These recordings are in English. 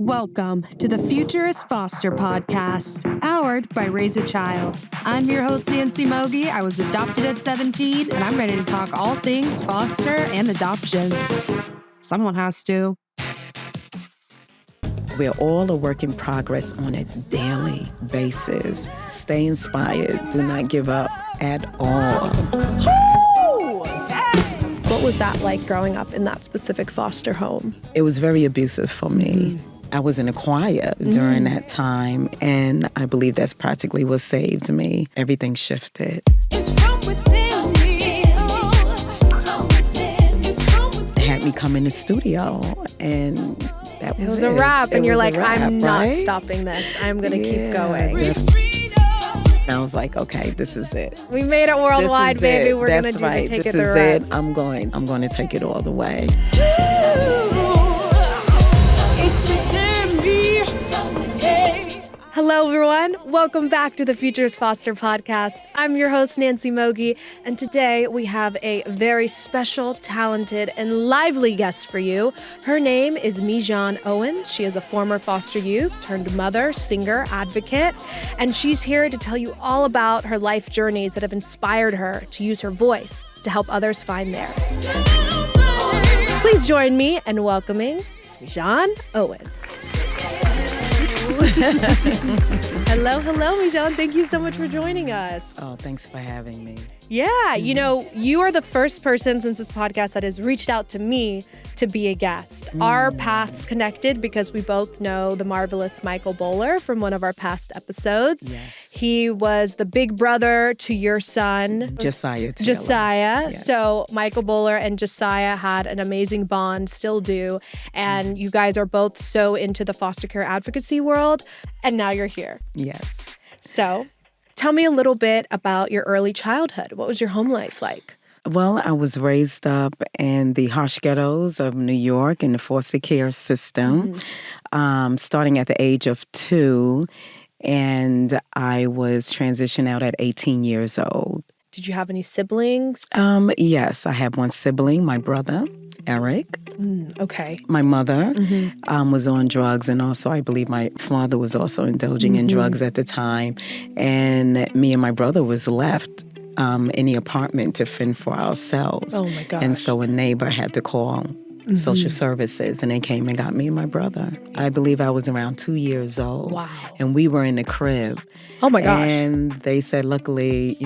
Welcome to the Futurist Foster Podcast, powered by Raise a Child. I'm your host, Nancy Mogi. I was adopted at 17, and I'm ready to talk all things foster and adoption. Someone has to. We're all a work in progress on a daily basis. Stay inspired. Do not give up at all. What was that like growing up in that specific foster home? It was very abusive for me. I was in a choir during that time, and I believe that's practically what saved me. Everything shifted. It had me come in the studio, and that was it. It was a wrap, and you're like, I'm not right? stopping this. I'm going to keep going. I was like, okay, this is it. We made it worldwide, baby. It. We're going to do right. the take this it the is rest. It. I'm going to take it all the way. Hello, everyone. Welcome back to the Futurist Foster Podcast. I'm your host, Nancy Mogi, and today we have a very special, talented, and lively guest for you. Her name is Mijan Owens. She is a former foster youth turned mother, singer, advocate, and she's here to tell you all about her life journeys that have inspired her to use her voice to help others find theirs. Please join me in welcoming Mijan Owens. Hello, Mijan. Thank you so much for joining us. Oh, thanks for having me. Yeah, you know, you are the first person since this podcast that has reached out to me to be a guest. Our paths connected because we both know the marvelous Michael Bowler from one of our past episodes. Yes. He was the big brother to your son, Josiah. Yes. So Michael Bowler and Josiah had an amazing bond, still do. And you guys are both so into the foster care advocacy world. And now you're here. Yes. So tell me a little bit about your early childhood. What was your home life like? Well, I was raised up in the harsh ghettos of New York in the foster care system, starting at the age of 2, and I was transitioned out at 18 years old. Did you have any siblings? Yes, I have one sibling, my brother, Eric. Okay. My mother was on drugs, and also I believe my father was also indulging in drugs at the time. And me and my brother was left in the apartment to fend for ourselves. Oh, my gosh. And so a neighbor had to call social services, and they came and got me and my brother. I believe I was around 2 years old. Wow. And we were in the crib. Oh, my gosh. And they said, luckily,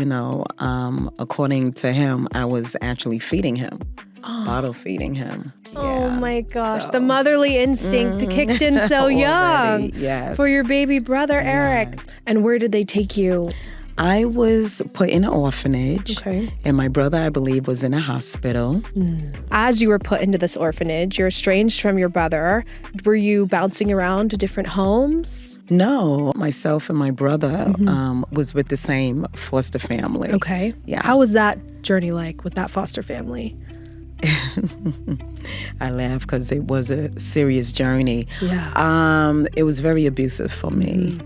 according to him, I was actually feeding him. Bottle feeding him. Oh my gosh. The motherly instinct kicked in so young. Yes. For your baby brother, Eric. Yes. And where did they take you? I was put in an orphanage. Okay. And my brother, I believe, was in a hospital. As you were put into this orphanage, you're estranged from your brother. Were you bouncing around to different homes? No, myself and my brother was with the same foster family. Okay. Yeah. How was that journey like with that foster family? I laugh because it was a serious journey. Yeah. It was very abusive for me.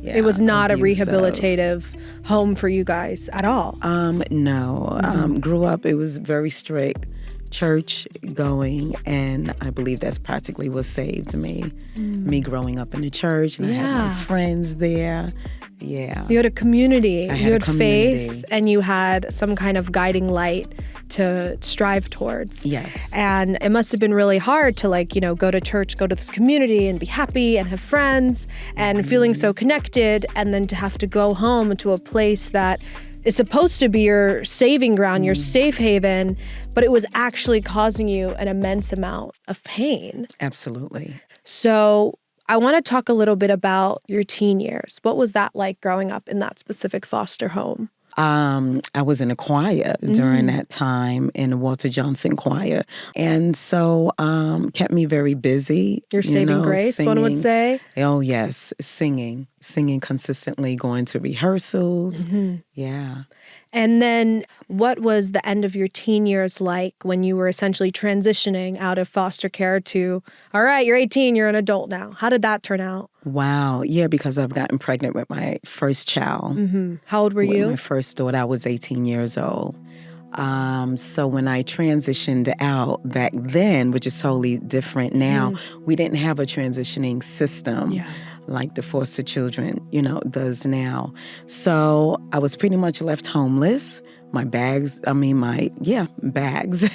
Yeah, It was not abusive. a rehabilitative home for you guys at all. No. Grew up, it was very strict, church going, and I believe that's practically what saved me. Me growing up in the church, and I had my friends there. Yeah. You had a community. I had you a had community. faith, and you had some kind of guiding light to strive towards. Yes. And it must have been really hard to go to church, go to this community and be happy and have friends and feeling so connected, and then to have to go home to a place that is supposed to be your saving ground, your safe haven, but it was actually causing you an immense amount of pain. Absolutely. So I want to talk a little bit about your teen years. What was that like growing up in that specific foster home? I was in a choir during that time, in the Walter Johnson choir. And so kept me very busy. Your saving grace, one would say? Oh, yes. Singing consistently, going to rehearsals. Yeah. And then what was the end of your teen years like when you were essentially transitioning out of foster care to, all right, you're 18, you're an adult now. How did that turn out? Wow. Yeah, because I've gotten pregnant with my first child. How old were With you? my first daughter, I was 18 years old. So when I transitioned out back then, which is totally different now, we didn't have a transitioning system like the foster children, does now. So I was pretty much left homeless. My bags, bags,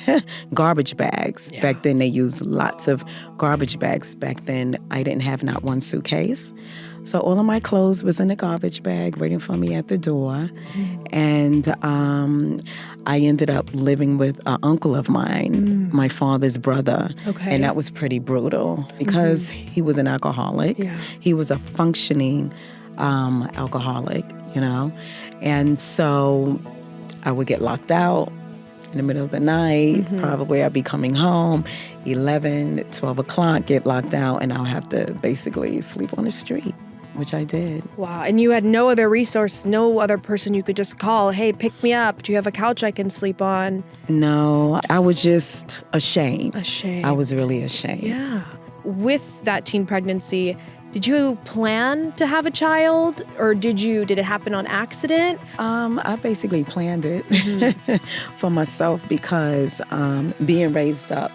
garbage bags. Yeah. Back then they used lots of garbage bags. Back then I didn't have not one suitcase. So all of my clothes was in a garbage bag waiting for me at the door. And I ended up living with an uncle of mine, my father's brother. Okay. And that was pretty brutal because he was an alcoholic. Yeah. He was a functioning alcoholic, And so I would get locked out in the middle of the night. Probably I'd be coming home 11, 12 o'clock, get locked out, and I'll have to basically sleep on the street, which I did. Wow. And you had no other resource, no other person you could just call, hey, pick me up. Do you have a couch I can sleep on? No, I was just ashamed. I was really ashamed. Yeah. With that teen pregnancy, did you plan to have a child, or did it happen on accident? I basically planned it for myself because being raised up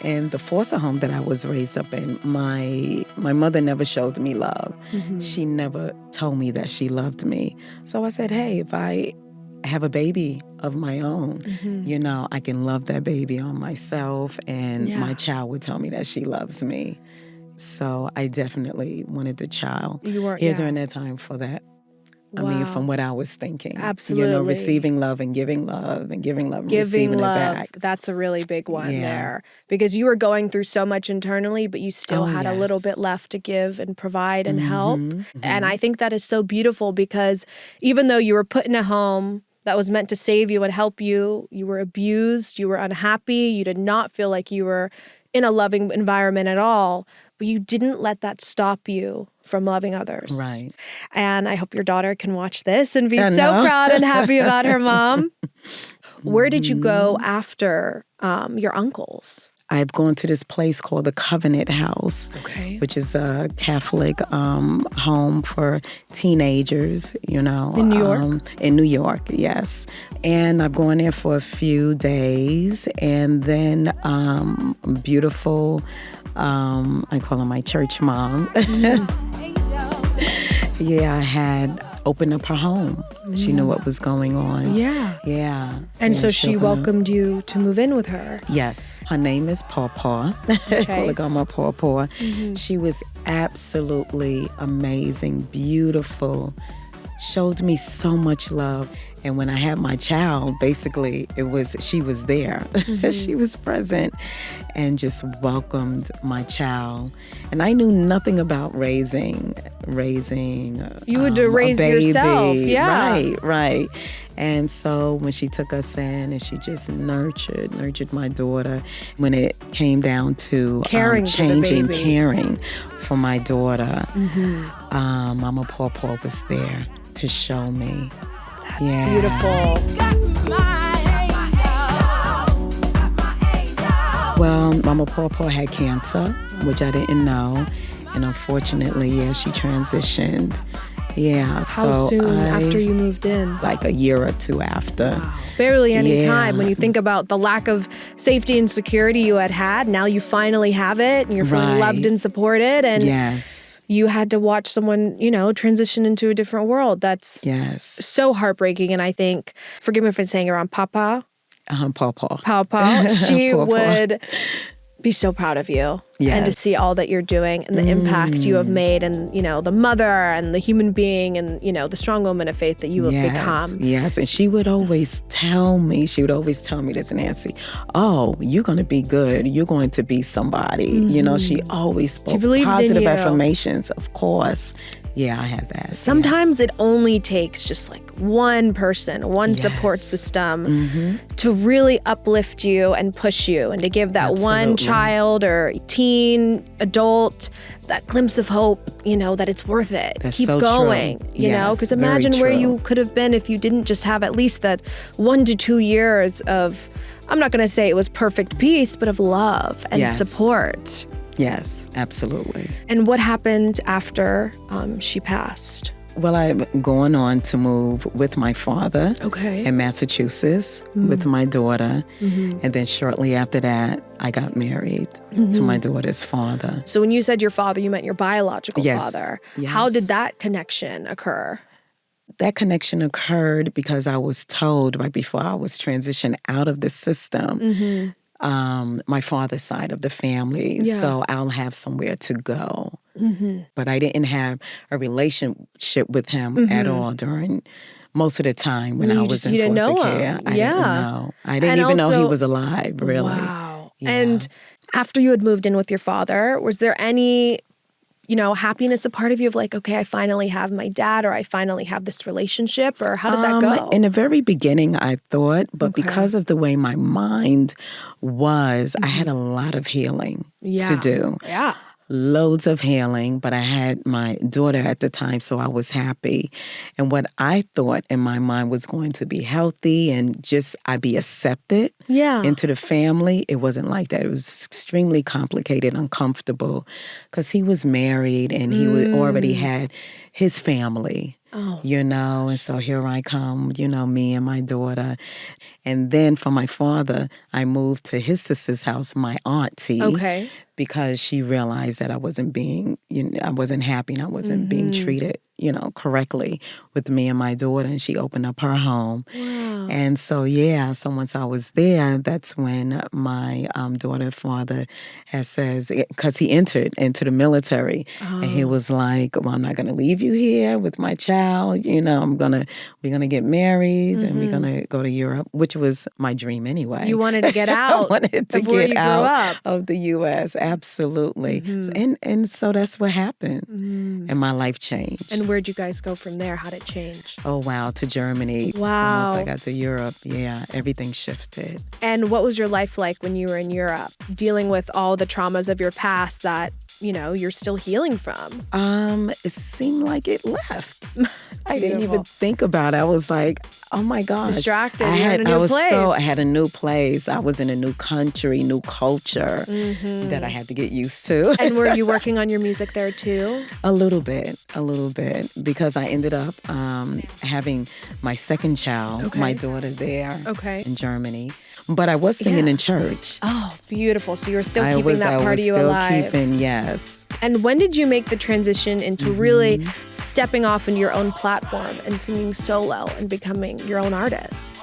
in the foster home that I was raised up in, my mother never showed me love. She never told me that she loved me. So I said, hey, if I have a baby of my own, I can love that baby on myself, and my child would tell me that she loves me. So I definitely wanted the child during that time for that. Wow. I mean, from what I was thinking. Absolutely. Receiving love and giving love and giving love and receiving it love. back. That's a really big one there. Because you were going through so much internally, but you still had a little bit left to give and provide and help. And I think that is so beautiful because even though you were put in a home that was meant to save you and help you, you were abused, you were unhappy, you did not feel like you were in a loving environment at all, but you didn't let that stop you from loving others. Right. And I hope your daughter can watch this and be so proud and happy about her mom. Where did you go after your uncles? I've gone to this place called the Covenant House, which is a Catholic home for teenagers, In New York? In New York, yes. And I've gone there for a few days, and then beautiful, I call her my church mom. I had opened up her home. She knew what was going on. Yeah. And so she welcomed you to move in with her. Yes. Her name is Paw. Call her Grandma Paw. She was absolutely amazing, beautiful, showed me so much love. And when I had my child, basically, she was there. She was present and just welcomed my child. And I knew nothing about raising. You would raise yourself, Right. And so when she took us in and she just nurtured my daughter, when it came down to caring for my daughter, Mama Paw was there to show me. That's beautiful. Well, Mama Paw had cancer, which I didn't know. And unfortunately, she transitioned. How soon after you moved in? Like a year or two after. Wow. Barely any time. When you think about the lack of safety and security you had, now you finally have it and you're feeling loved and supported. And you had to watch someone, transition into a different world. That's so heartbreaking. And I think, forgive me for saying it wrong, Papa? Paw. She would be so proud of you and to see all that you're doing and the impact you have made and, the mother and the human being and, the strong woman of faith that you have become. Yes. And she would always tell me this, Nancy, you're going to be good. You're going to be somebody. She always spoke positive affirmations, of course. Yeah, I had that. Sometimes it only takes just like one person, one support system to really uplift you and push you and to give that one child or teen, adult, that glimpse of hope, that it's worth it. That's Keep so going, true. Because imagine where you could have been if you didn't just have at least that 1 to 2 years of, I'm not going to say it was perfect peace, but of love and support. Yes, absolutely. And what happened after she passed? Well, I'm going on to move with my father in Massachusetts with my daughter. And then shortly after that, I got married to my daughter's father. So when you said your father, you meant your biological father. Yes. How did that connection occur? That connection occurred because I was told right before I was transitioned out of the system, my father's side of the family, so I'll have somewhere to go. But I didn't have a relationship with him at all during most of the time when I was in foster care. I didn't know. I didn't even know he was alive, really. Wow. Yeah. And after you had moved in with your father, was there any, happiness, a part of you of like, okay, I finally have my dad, or I finally have this relationship, or how did that go? In the very beginning, I thought, but because of the way my mind was, I had a lot of healing to do. Yeah. Loads of healing, but I had my daughter at the time, so I was happy. And what I thought in my mind was going to be healthy and just I'd be accepted into the family, it wasn't like that. It was extremely complicated, uncomfortable, because he was married and he already had his family. And so here I come, me and my daughter. And then for my father, I moved to his sister's house, my auntie, because she realized that I wasn't being, I wasn't happy and I wasn't being treated, correctly with me and my daughter. And she opened up her home. Wow. And so, so once I was there, that's when my daughter's father says, because he entered into the military, and he was like, well, I'm not going to leave you here with my child. We're going to get married and we're going to go to Europe, which was my dream anyway. You wanted to get out. I wanted to get out of the U.S. Absolutely. And so that's what happened. And my life changed. And where'd you guys go from there? How'd it change? Oh, wow. To Germany. Wow. Once I got to Europe, everything shifted. And what was your life like when you were in Europe, dealing with all the traumas of your past that, you're still healing from? It seemed like it left. I didn't even think about it. I was like, oh my gosh. Distracted. I had a new place. I was in a new country, new culture that I had to get used to. And were you working on your music there too? A little bit, because I ended up having my second child, my daughter there in Germany. But I was singing in church. Oh, beautiful. So you were still keeping that part of you alive. Yes. And when did you make the transition into really stepping off into your own platform and singing solo and becoming your own artist?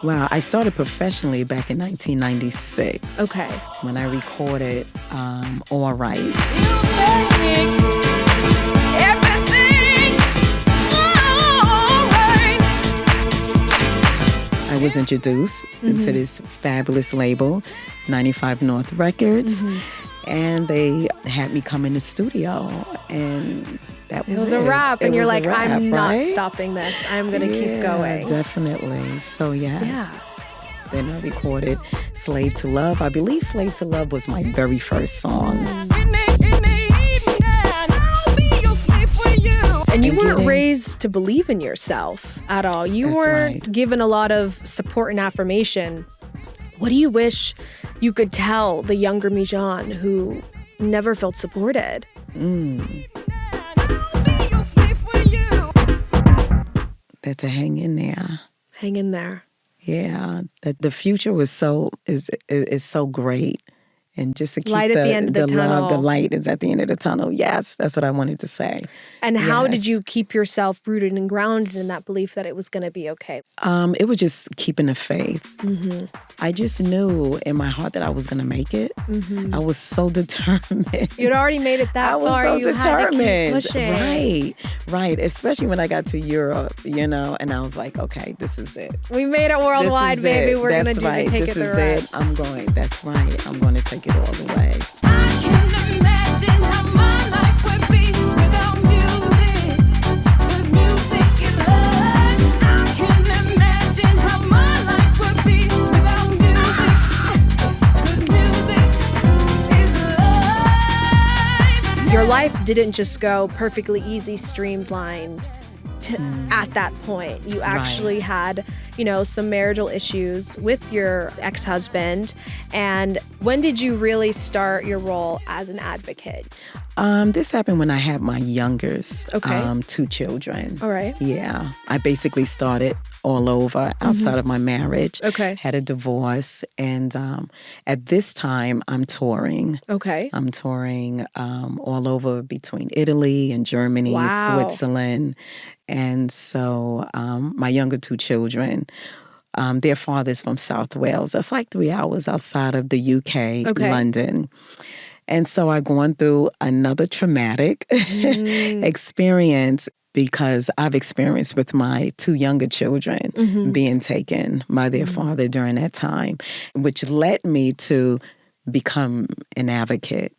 Well, I started professionally back in 1996. Okay. When I recorded All Right. I was introduced into this fabulous label, 95 North Records, and they had me come in the studio, and that was it. It was a wrap, and you're like, I'm not stopping this. I'm going to keep going. Definitely. So, yes. Then I recorded Slave to Love. I believe Slave to Love was my very first song. And you weren't raised to believe in yourself at all. You weren't given a lot of support and affirmation. What do you wish you could tell the younger Mijan who never felt supported? That to hang in there. Hang in there. Yeah, that the future is so great. And just to keep light at the end of the tunnel. Love, the light is at the end of the tunnel. Yes, that's what I wanted to say. And how did you keep yourself rooted and grounded in that belief that it was going to be okay? It was just keeping the faith. I just knew in my heart that I was going to make it. I was so determined. You'd already made it that far. I was so determined. Had to keep pushing. Right. Especially when I got to Europe, and I was like, okay, this is it. We made it worldwide, baby. We're going to take it the rest. This is it. I'm going. That's right. I'm going to take it all the way. I can imagine how my life would be without music, 'cause music is love. I can imagine how my life would be without music, 'cause music is life. Your life didn't just go perfectly easy, streamlined at that point. You actually had, some marital issues with your ex-husband. And when did you really start your role as an advocate? This happened when I had my youngest, Okay. 2 children. All right. Yeah. I basically started all over outside of my marriage. Okay. Had a divorce. And at this time, I'm touring. Okay. I'm touring all over between Italy and Germany, Wow. Switzerland. And so my younger 2 children, their father's from South Wales. That's like 3 hours outside of the UK, Okay. London. And so I've gone through another traumatic experience because I've experienced with my 2 younger children being taken by their father during that time, which led me to become an advocate.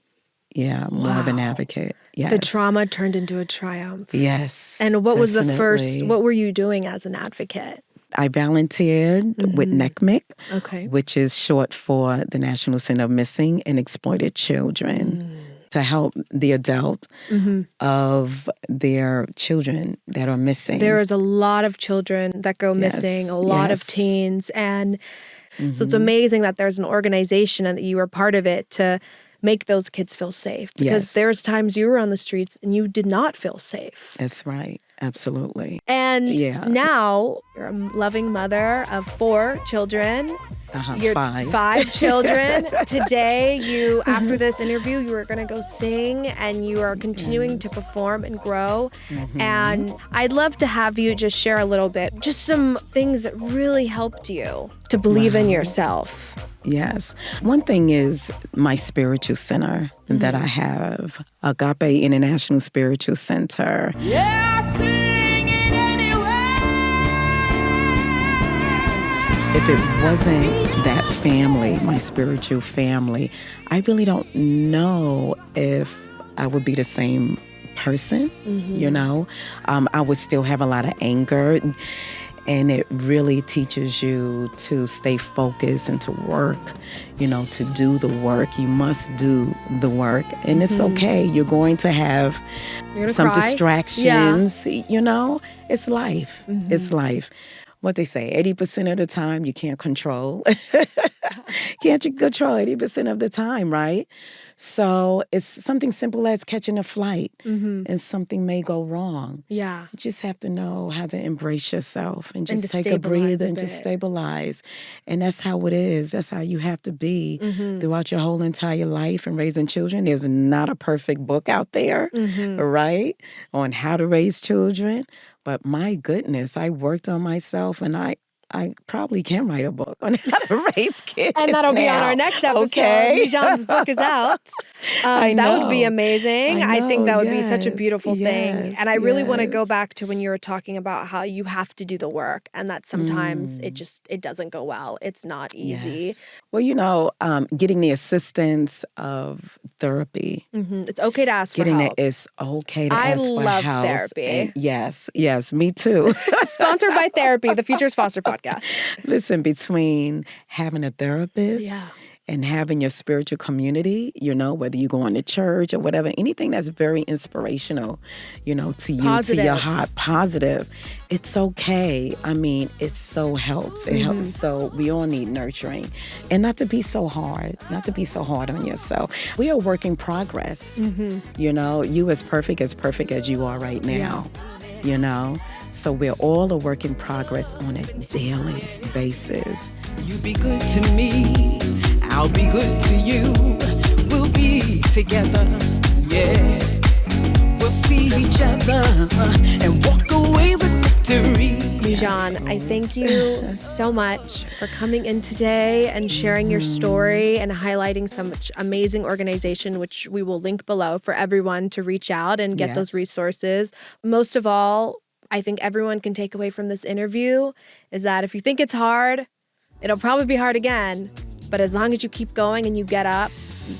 Yeah, more of an advocate. Yes. The trauma turned into a triumph. Yes. And what was the first, definitely. what were you doing as an advocate? I volunteered with NECMIC, Okay. which is short for the National Center of Missing and Exploited Children, to help the adult of their children that are missing. There is a lot of children that go Yes, missing, a lot of yes. teens. And so it's amazing that there's an organization and that you were part of it to make those kids feel safe. Because Yes. there's times you were on the streets and you did not feel safe. That's right. Absolutely. And Yeah. now you're a loving mother of 4 children. You're 5. 5 children. Today, after this interview, you are going to go sing and you are continuing to perform and grow. And I'd love to have you just share a little bit, just some things that really helped you to believe in yourself. Yes. One thing is my spiritual center that I have, Agape International Spiritual Center. Yeah, sing it anyway. If it wasn't that family, my spiritual family, I really don't know if I would be the same person, you know? I would still have a lot of anger. And it really teaches you to stay focused and to work, you know, to do the work. You must do the work. And it's okay. You're going to have You're gonna some cry. distractions, you know? It's life. It's life. What they say, 80% of the time you can't control. Can't you control 80% of the time, right? So it's something simple as catching a flight and something may go wrong. Yeah. You just have to know how to embrace yourself and just to take a stabilize breather a and just bit. stabilize. And that's how it is. That's how you have to be throughout your whole entire life and raising children. There's not a perfect book out there, right, on how to raise children. But my goodness, I worked on myself and I probably can write a book on how to raise kids. And that'll be on now. our next episode. Okay. Mijan's book is out. That would be know. amazing. I think know, that would be such a yes, beautiful thing. yes, And I really want to go yes. back to when you were talking about how you have to do the work and that sometimes it doesn't go well. It's not easy. Yes. Well, you know, getting the assistance of therapy. It's okay to ask for Getting help. it is okay to I ask for love help. therapy. And yes, me too. Sponsored by Therapy, the Futures Foster podcast. Listen, between having a therapist Yeah. and having your spiritual community, you know, whether you go on to church or whatever, anything that's very inspirational, you know, to you, to Positive. your heart, positive, it's okay. I mean, it so helps. It helps. So we all need nurturing. And not to be so hard, on yourself. We are work in progress. You know, you as perfect as you are right now, you know. So we're all a work in progress on a daily basis. You be good to me, I'll be good to you. We'll be together, yeah. We'll see each other and walk away with victory. Mijan, I thank you so much for coming in today and sharing your story and highlighting some amazing organization, which we will link below for everyone to reach out and get those Yes. resources. Most of all, I think everyone can take away from this interview is that if you think it's hard, it'll probably be hard again. But as long as you keep going and you get up,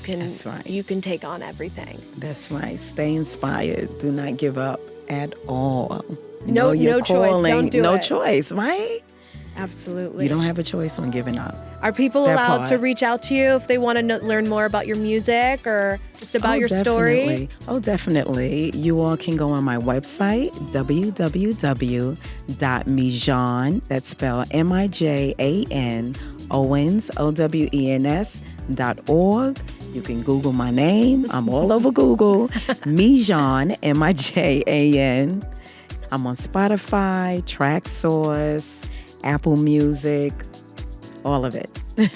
That's right. you can take on everything. That's right. Stay inspired. Do not give up at all. No- Know your no choice. Don't calling. do no it. choice, right? Absolutely. You don't have a choice on giving up. Are people That allowed to part. reach out to you if they want to learn more about your music or just about your story? Definitely. Oh, definitely. You all can go on my website, www.mijan, that's spelled Mijan, Owens, Owens, mijanowens.org. You can Google my name. I'm all over Google. Mijan, M-I-J-A-N. I'm on Spotify, TrackSource, Apple Music, all of it.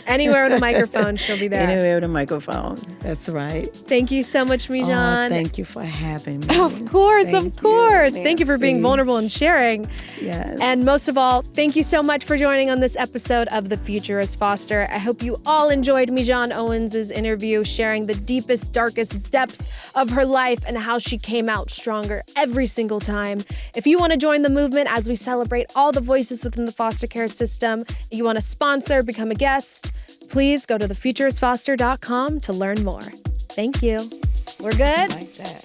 Anywhere with a microphone, she'll be there. Anywhere with a microphone. That's right. Thank you so much, Mijan. Oh, thank you for having me. Of course. Thank you, Thank you for being Nancy. vulnerable and sharing. Yes. And most of all, thank you so much for joining on this episode of The Future is Foster. I hope you all enjoyed Mijan Owens' interview, sharing the deepest, darkest depths of her life and how she came out stronger every single time. If you want to join the movement as we celebrate all the voices within the foster care system, you want to sponsor, become a guest, please go to thefutureisfoster.com to learn more. Thank you. We're good? Like that.